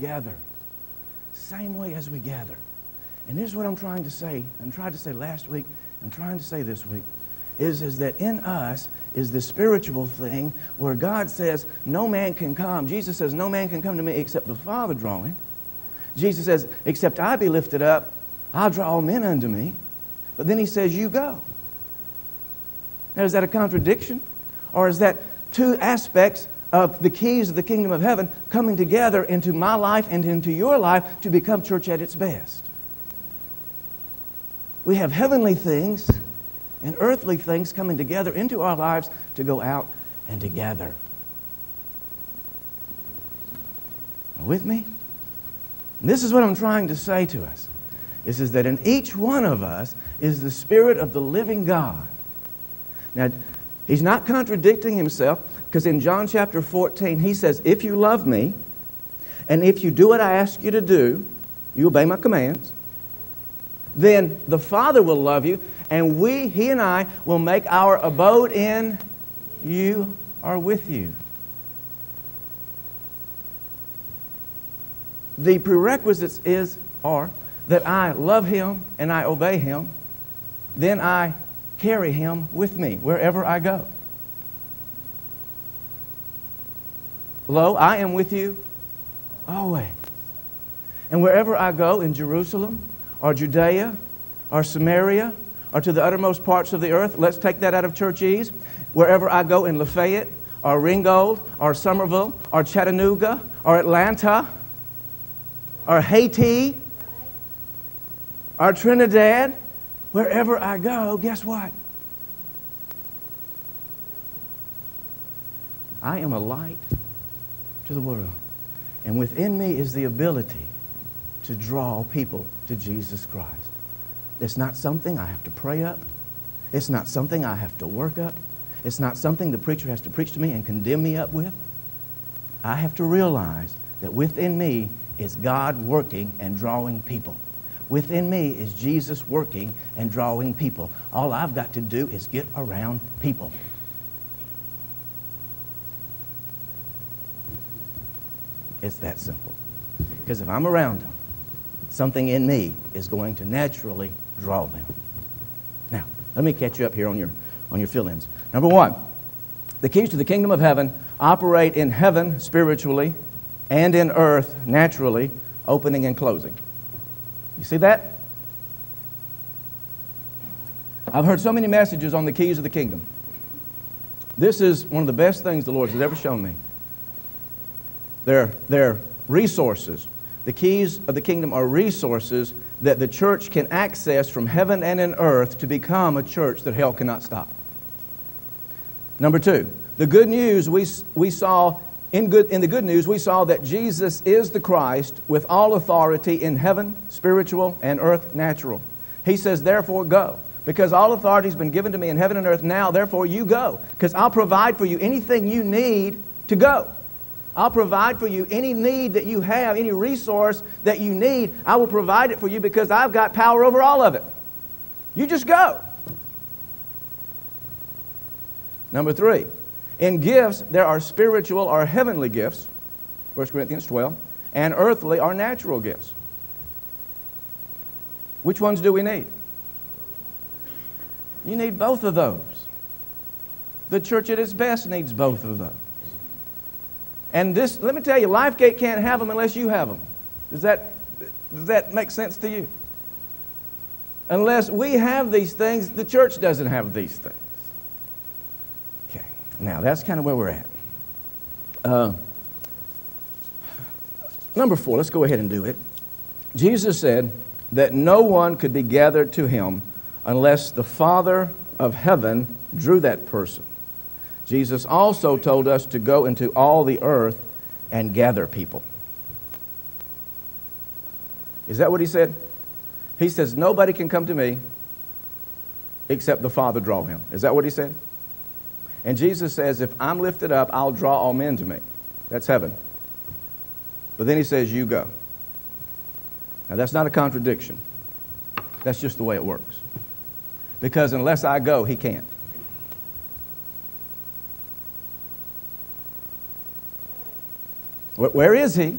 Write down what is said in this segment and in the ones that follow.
gather. Same way as we gather. And here's what I'm trying to say, and tried to say last week, and trying to say this week, is that in us is the spiritual thing where God says, no man can come. Jesus says, no man can come to me except the Father draw him. Jesus says, except I be lifted up, I'll draw all men unto me. But then he says, you go. Now, is that a contradiction? Or is that two aspects of the keys of the kingdom of heaven coming together into my life and into your life to become church at its best? We have heavenly things and earthly things coming together into our lives to go out and to gather. Are you with me? And this is what I'm trying to say to us. Is that in each one of us is the Spirit of the living God. Now, he's not contradicting himself, because in John chapter 14, he says, if you love me, and if you do what I ask you to do, you obey my commands, then the Father will love you, and he and I, will make our abode in you or with you. The prerequisites are that I love him and I obey him, then I carry him with me wherever I go. Lo, I am with you always. And wherever I go in Jerusalem, or Judea, or Samaria, or to the uttermost parts of the earth, let's take that out of churchese. Wherever I go in Lafayette, or Ringgold, or Somerville, or Chattanooga, or Atlanta, or Haiti, or Trinidad, wherever I go, guess what? I am a light to the world. And within me is the ability to draw people to Jesus Christ. It's not something I have to pray up. It's not something I have to work up. It's not something the preacher has to preach to me and condemn me up with. I have to realize that within me is God working and drawing people. Within me is Jesus working and drawing people. All I've got to do is get around people. It's that simple. Because if I'm around them, something in me is going to naturally draw them. Now, let me catch you up here on your fill-ins. Number one, the keys to the kingdom of heaven operate in heaven spiritually and in earth naturally, opening and closing. You see that? I've heard so many messages on the keys of the kingdom. This is one of the best things the Lord has ever shown me. They're resources. The keys of the kingdom are resources that the church can access from heaven and in earth to become a church that hell cannot stop. Number two, the good news we saw in the good news we saw that Jesus is the Christ with all authority in heaven, spiritual, and earth, natural. He says, therefore go. Because all authority has been given to me in heaven and earth, now therefore you go. Because I'll provide for you anything you need to go. I'll provide for you any need that you have, any resource that you need. I will provide it for you because I've got power over all of it. You just go. Number three, in gifts, there are spiritual or heavenly gifts, 1 Corinthians 12, and earthly or natural gifts. Which ones do we need? You need both of those. The church at its best needs both of those. And this, let me tell you, LifeGate can't have them unless you have them. Does that make sense to you? Unless we have these things, the church doesn't have these things. Okay, now that's kind of where we're at. Number 4, let's go ahead and do it. Jesus said that no one could be gathered to him unless the Father of heaven drew that person. Jesus also told us to go into all the earth and gather people. Is that what he said? He says, nobody can come to me except the Father draw him. Is that what he said? And Jesus says, if I'm lifted up, I'll draw all men to me. That's heaven. But then he says, you go. Now that's not a contradiction. That's just the way it works. Because unless I go, he can't. Where is he?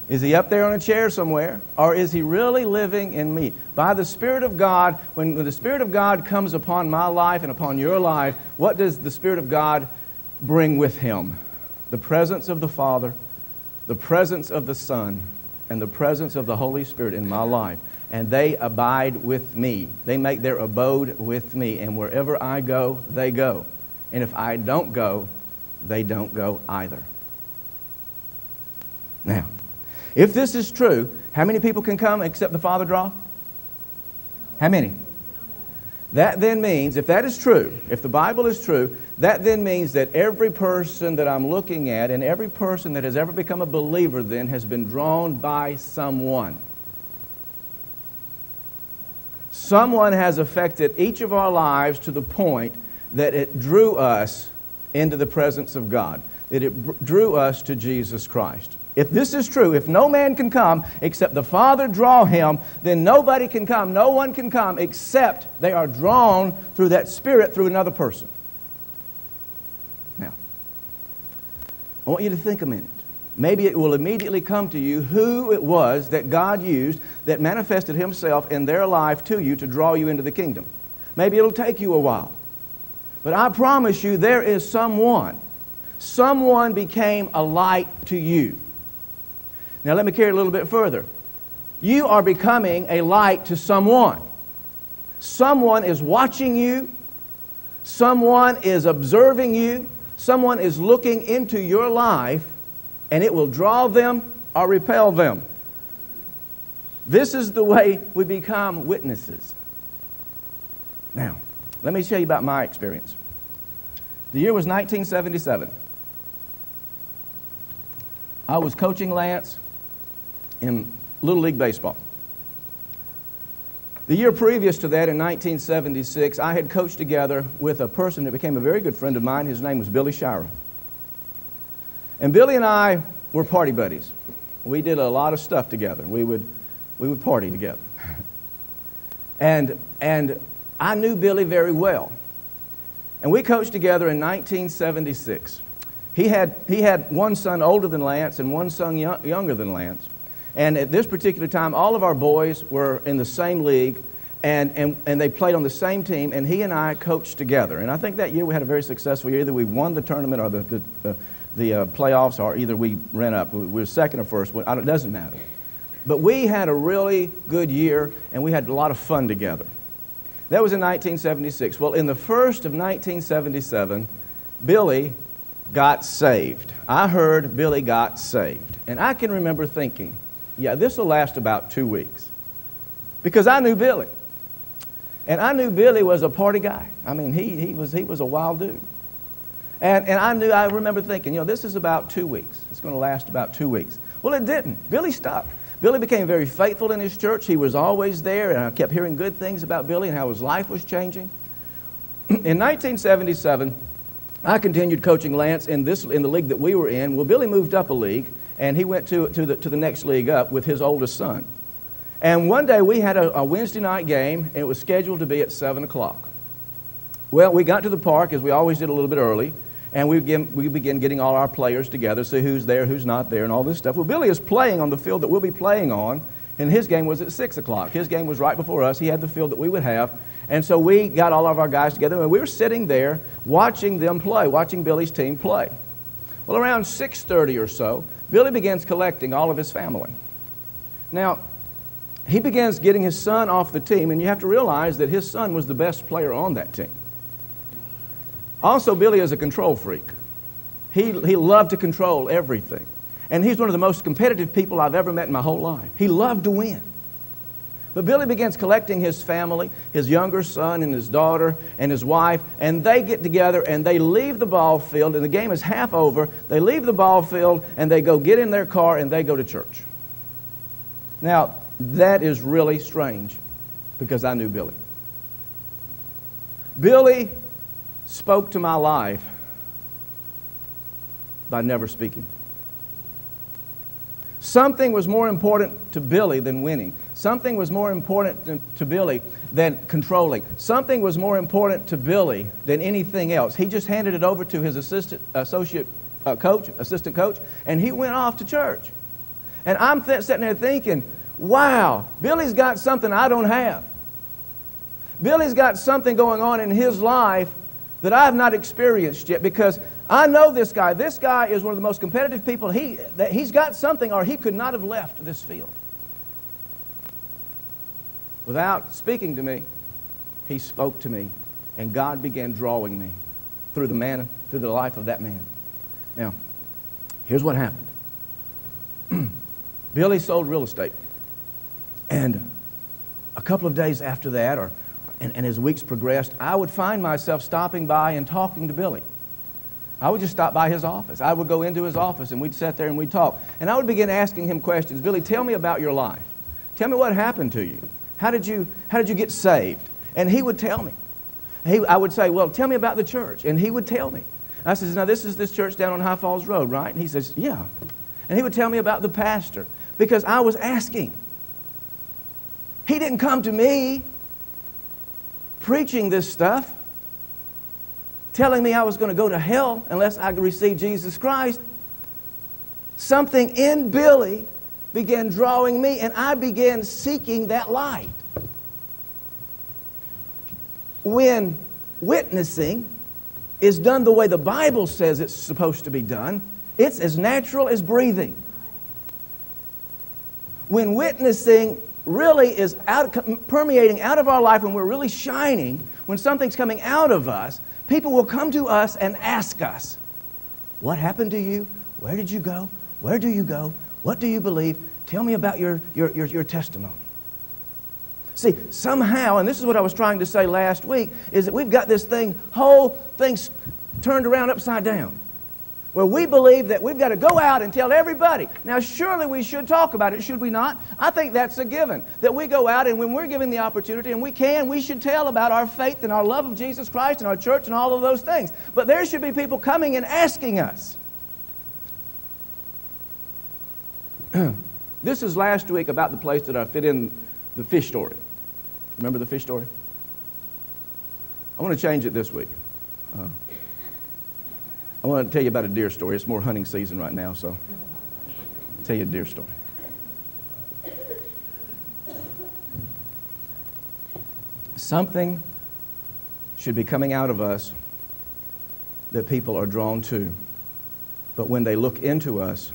Is he up there on a chair somewhere? Or is he really living in me? By the Spirit of God, when the Spirit of God comes upon my life and upon your life, what does the Spirit of God bring with him? The presence of the Father, the presence of the Son, and the presence of the Holy Spirit in my life. And they abide with me. They make their abode with me. And wherever I go, they go. And if I don't go, they don't go either. Now, if this is true, how many people can come except the Father draw? How many? That then means, if that is true, if the Bible is true, that then means that every person that I'm looking at and every person that has ever become a believer then has been drawn by someone. Someone has affected each of our lives to the point that it drew us into the presence of God, that it drew us to Jesus Christ. If this is true, if no man can come except the Father draw him, then nobody can come, no one can come except they are drawn through that Spirit through another person. Now, I want you to think a minute. Maybe it will immediately come to you who it was that God used that manifested himself in their life to you to draw you into the kingdom. Maybe it'll take you a while. But I promise you there is someone. Someone became a light to you. Now let me carry it a little bit further. You are becoming a light to someone. Someone is watching you. Someone is observing you. Someone is looking into your life, and it will draw them or repel them. This is the way we become witnesses. Now, let me tell you about my experience. The year was 1977. I was coaching Lance in Little League Baseball. The year previous to that, in 1976, I had coached together with a person that became a very good friend of mine. His name was Billy Shira. And Billy and I were party buddies. We did a lot of stuff together. We would party together. And I knew Billy very well. And we coached together in 1976. He had one son older than Lance and one son younger than Lance. And at this particular time, all of our boys were in the same league, and they played on the same team, and he and I coached together. And I think that year we had a very successful year. Either we won the tournament or the playoffs, or either we ran up. We were second or first. It doesn't matter. But we had a really good year, and we had a lot of fun together. That was in 1976. Well, in the first of 1977, Billy got saved. I heard Billy got saved. And I can remember thinking, yeah, this will last about 2 weeks. Because I knew Billy. And I knew Billy was a party guy. I mean, he was a wild dude. And I remember thinking, this is about 2 weeks. It's going to last about 2 weeks. Well, it didn't. Billy stuck. Billy became very faithful in his church. He was always there, and I kept hearing good things about Billy and how his life was changing. In 1977, I continued coaching Lance in the league that we were in. Well, Billy moved up a league, and he went to the next league up with his oldest son. And one day we had a Wednesday night game, and it was scheduled to be at 7 o'clock. Well, we got to the park, as we always did, a little bit early, and we began getting all our players together, see who's there, who's not there, and all this stuff. Well, Billy is playing on the field that we'll be playing on, and his game was at 6 o'clock. His game was right before us. He had the field that we would have. And so we got all of our guys together, and we were sitting there watching them play, watching Billy's team play. Well, around 6:30 or so, Billy begins collecting all of his family. Now, he begins getting his son off the team, and you have to realize that his son was the best player on that team. Also, Billy is a control freak. He loved to control everything. And he's one of the most competitive people I've ever met in my whole life. He loved to win. But Billy begins collecting his family, his younger son and his daughter and his wife, and they get together and they leave the ball field, and the game is half over. They leave the ball field and they go get in their car and they go to church. Now, that is really strange because I knew Billy. Billy spoke to my life by never speaking. Something was more important to Billy than winning. Something was more important to Billy than controlling. Something was more important to Billy than anything else. He just handed it over to his assistant coach, and he went off to church. And I'm sitting there thinking, wow, Billy's got something I don't have. Billy's got something going on in his life that I have not experienced yet, because I know this guy. This guy is one of the most competitive people. He's got something, or he could not have left this field. Without speaking to me, he spoke to me, and God began drawing me through the life of that man. Now, here's what happened. Billy sold real estate. And a couple of days after that, and as weeks progressed, I would find myself stopping by and talking to Billy. I would just stop by his office. I would go into his office, and we'd sit there and we'd talk. And I would begin asking him questions. Billy, tell me about your life. Tell me what happened to you. How did you get saved? And he would tell me. I would say, well, tell me about the church. And he would tell me. I says, now this is this church down on High Falls Road, right? And he says, yeah. And he would tell me about the pastor, because I was asking. He didn't come to me preaching this stuff, telling me I was going to go to hell unless I could receive Jesus Christ. Something in Billy began drawing me, and I began seeking that light. When witnessing is done the way the Bible says it's supposed to be done, it's as natural as breathing. When witnessing really is permeating out of our life, when we're really shining, when something's coming out of us, people will come to us and ask us, what happened to you? Where did you go? Where do you go? What do you believe? Tell me about your testimony. See, somehow, and this is what I was trying to say last week, is that we've got this whole thing turned around upside down, where we believe that we've got to go out and tell everybody. Now, surely we should talk about it, should we not? I think that's a given, that we go out, and when we're given the opportunity, and we should tell about our faith and our love of Jesus Christ and our church and all of those things. But there should be people coming and asking us. This is last week about the place that I fit in the fish story. Remember the fish story? I want to change it this week. I want to tell you about a deer story. It's more hunting season right now, so I'll tell you a deer story. Something should be coming out of us that people are drawn to. But when they look into us,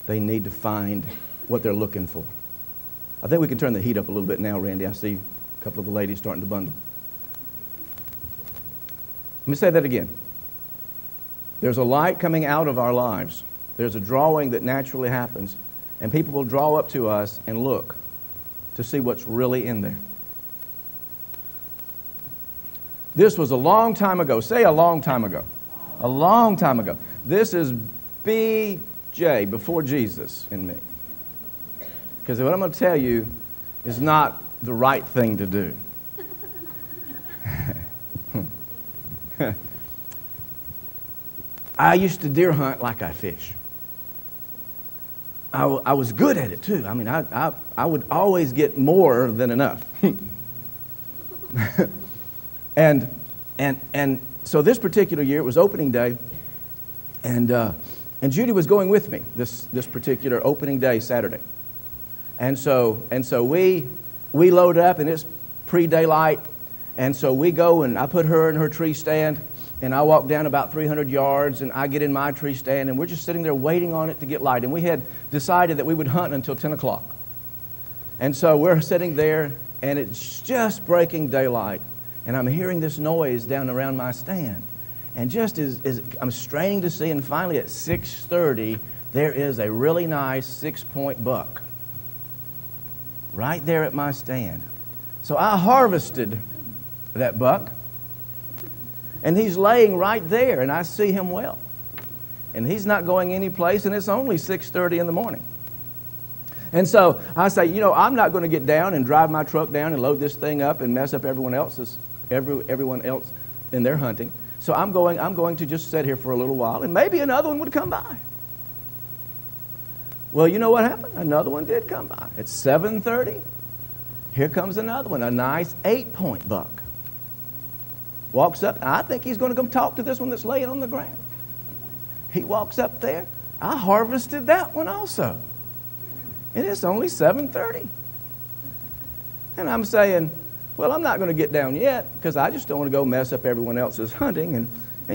they need to find what they're looking for. I think we can turn the heat up a little bit now, Randy. I see a couple of the ladies starting to bundle. Let me say that again. There's a light coming out of our lives. There's a drawing that naturally happens, and people will draw up to us and look to see what's really in there. This was a long time ago. Say a long time ago. A long time ago. This is B.J., before Jesus in me. Because what I'm going to tell you is not the right thing to do. I used to deer hunt like I fish. I was good at it too. I mean, I would always get more than enough. and so this particular year, it was opening day, and Judy was going with me this particular opening day, Saturday. And so we load up, and it's pre-daylight, and so we go, and I put her in her tree stand, and I walk down about 300 yards, and I get in my tree stand, and we're just sitting there waiting on it to get light. And we had decided that we would hunt until 10 o'clock. And so we're sitting there, and it's just breaking daylight, and I'm hearing this noise down around my stand. And just as I'm straining to see, and finally at 6:30, there is a really nice 6-point buck right there at my stand. So I harvested that buck, and he's laying right there, and I see him well. And he's not going any place, and it's only 6:30 in the morning. And so I say, you know, I'm not going to get down and drive my truck down and load this thing up and mess up everyone else in their hunting. So I'm going to just sit here for a little while, and maybe another one would come by. Well, you know what happened? Another one did come by. At 7:30, here comes another one, a nice 8-point buck. Walks up, and I think he's going to come talk to this one that's laying on the ground. He walks up there. I harvested that one also. And it's only 7:30. And I'm saying, well, I'm not going to get down yet because I just don't want to go mess up everyone else's hunting. And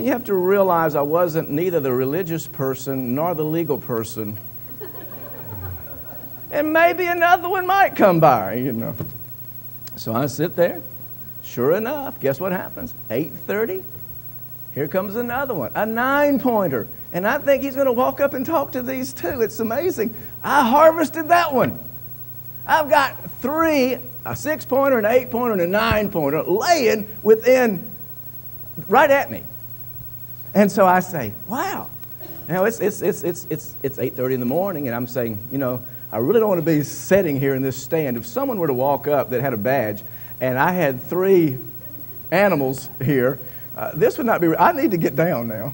you have to realize I wasn't neither the religious person nor the legal person. And maybe another one might come by, you know. So I sit there. Sure enough, guess what happens? 8:30. Here comes another one, a 9-pointer. And I think he's going to walk up and talk to these two. It's amazing. I harvested that one. I've got 3, a 6-pointer, an 8-pointer, and a 9-pointer laying within, right at me. And so I say, wow. Now it's 8:30 in the morning, and I'm saying, you know, I really don't want to be sitting here in this stand. If someone were to walk up that had a badge, and I had 3 animals here, this would not be, I need to get down now.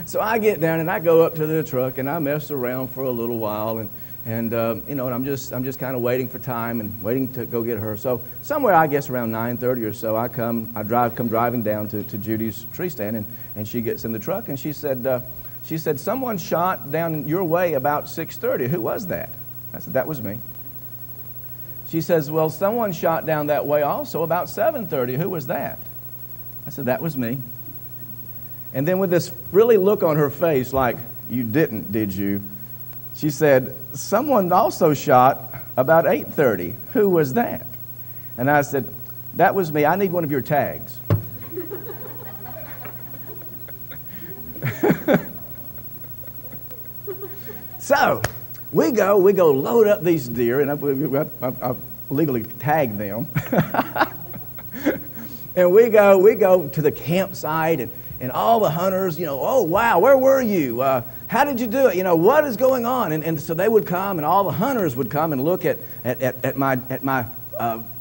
So I get down and I go up to the truck and I mess around for a little while and you know, and I'm just kind of waiting for time and waiting to go get her. So somewhere, I guess around 9:30 or so, I come driving down to Judy's tree stand, and she gets in the truck and she said, someone shot down your way about 6:30. Who was that? I said, that was me. She says, well, someone shot down that way also about 7:30. Who was that? I said, that was me. And then with this really look on her face like, you didn't, did you? She said, someone also shot about 8:30. Who was that? And I said, that was me. I need one of your tags. So we go load up these deer, and I legally tag them. And we go to the campsite, and all the hunters, you know, oh, wow, where were you? How did you do it? You know, what is going on? And so they would come, and all the hunters would come and look at my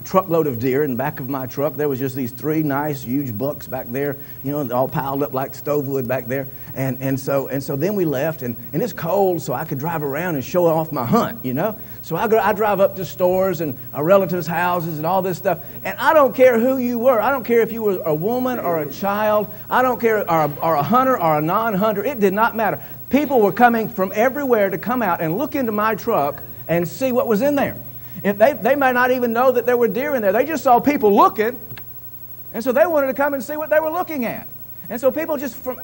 truckload of deer. In the back of my truck, there was just these 3 nice, huge bucks back there, you know, all piled up like stove wood back there. And so then we left, and it's cold, so I could drive around and show off my hunt, you know. So I drive up to stores and our relatives' houses and all this stuff. And I don't care who you were. I don't care if you were a woman or a child. I don't care, or a hunter or a non-hunter. It did not matter. People were coming from everywhere to come out and look into my truck and see what was in there. If they might not even know that there were deer in there. They just saw people looking, and so they wanted to come and see what they were looking at. And so people just, from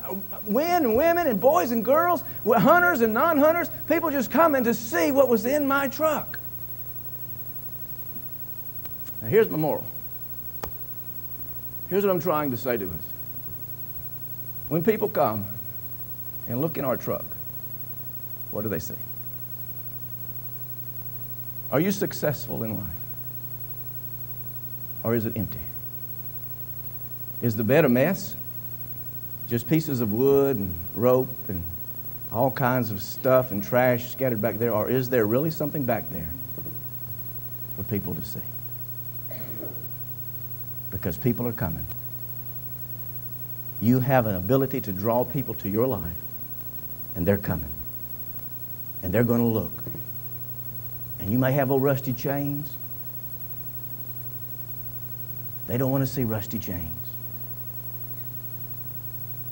men and women and boys and girls, hunters and non-hunters, people just coming to see what was in my truck. Now here's my moral. Here's what I'm trying to say to us. When people come and look in our truck, what do they see? Are you successful in life? Or is it empty? Is the bed a mess? Just pieces of wood and rope and all kinds of stuff and trash scattered back there? Or is there really something back there for people to see? Because people are coming. You have an ability to draw people to your life, and they're coming. And they're going to look. And you may have old rusty chains. They don't want to see rusty chains.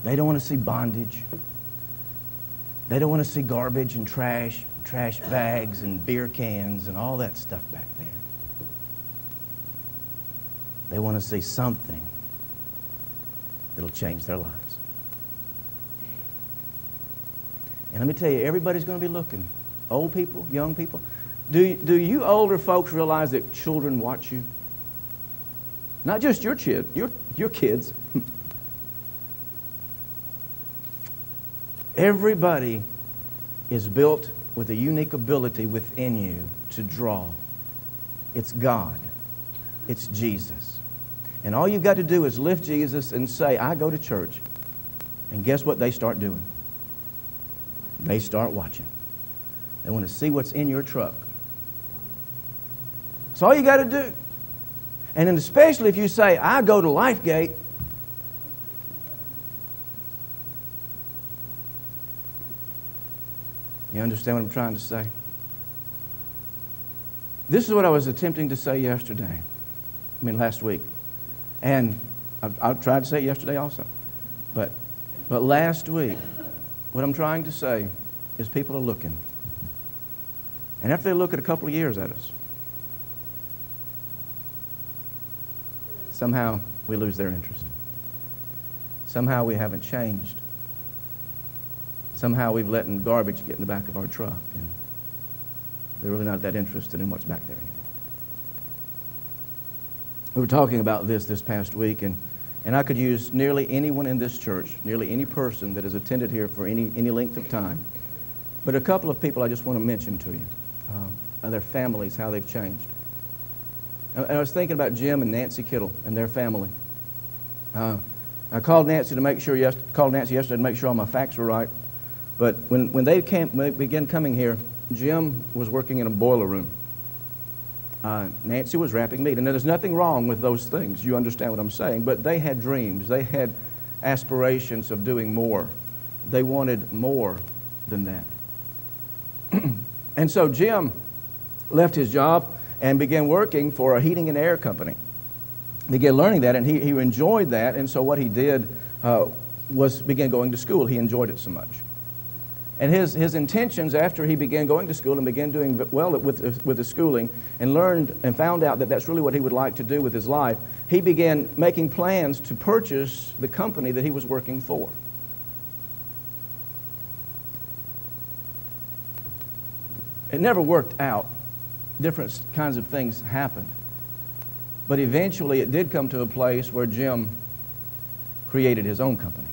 They don't want to see bondage. They don't want to see garbage and trash bags and beer cans and all that stuff back there. They want to see something that'll change their lives. And let me tell you, everybody's going to be looking. Old people, young people. Do you older folks realize that children watch you? Not just your kids. Everybody is built with a unique ability within you to draw. It's God. It's Jesus. And all you've got to do is lift Jesus and say, I go to church. And guess what they start doing? They start watching. They want to see what's in your truck. That's all you got to do. And then especially if you say, I go to Lifegate. You understand what I'm trying to say? This is what I was attempting to say last week. And I tried to say it yesterday also. But last week, what I'm trying to say is people are looking. And after they look at a couple of years at us, somehow we lose their interest. Somehow we haven't changed. Somehow we've let garbage get in the back of our truck, and they're really not that interested in what's back there anymore. We were talking about this past week, and I could use nearly anyone in this church, nearly any person that has attended here for any length of time. But a couple of people I just want to mention to you, their families, how they've changed. And I was thinking about Jim and Nancy Kittle and their family. I called Nancy yesterday to make sure all my facts were right. But when they began coming here, Jim was working in a boiler room. Nancy was wrapping meat. And there's nothing wrong with those things. You understand what I'm saying. But they had dreams. They had aspirations of doing more. They wanted more than that. And so Jim left his job and began working for a heating and air company. Began learning that, and he enjoyed that. And so what he did was began going to school. He enjoyed it so much. And his intentions after he began going to school and began doing well with his schooling and learned and found out that that's really what he would like to do with his life, he began making plans to purchase the company that he was working for. It never worked out. Different kinds of things happened. But eventually it did come to a place where Jim created his own company.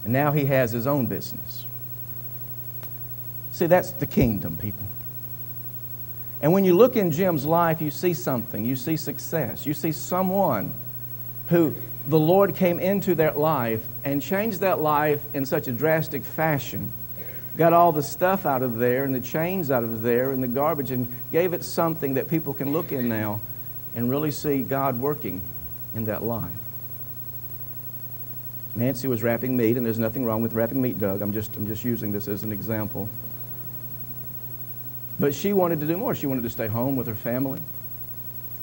And now he has his own business. See, that's the kingdom, people. And when you look in Jim's life, you see something. You see success. You see someone who the Lord came into their life and changed that life in such a drastic fashion. Got all the stuff out of there and the chains out of there and the garbage and gave it something that people can look in now and really see God working in that life. Nancy was wrapping meat, and there's nothing wrong with wrapping meat, Doug. I'm just using this as an example. But she wanted to do more. She wanted to stay home with her family.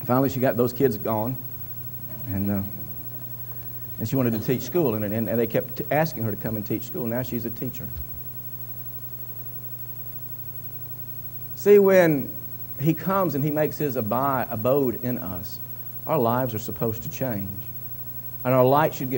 Finally, she got those kids gone, and she wanted to teach school, and they kept asking her to come and teach school. Now she's a teacher. See, when He comes and He makes His abode in us, our lives are supposed to change. And our light should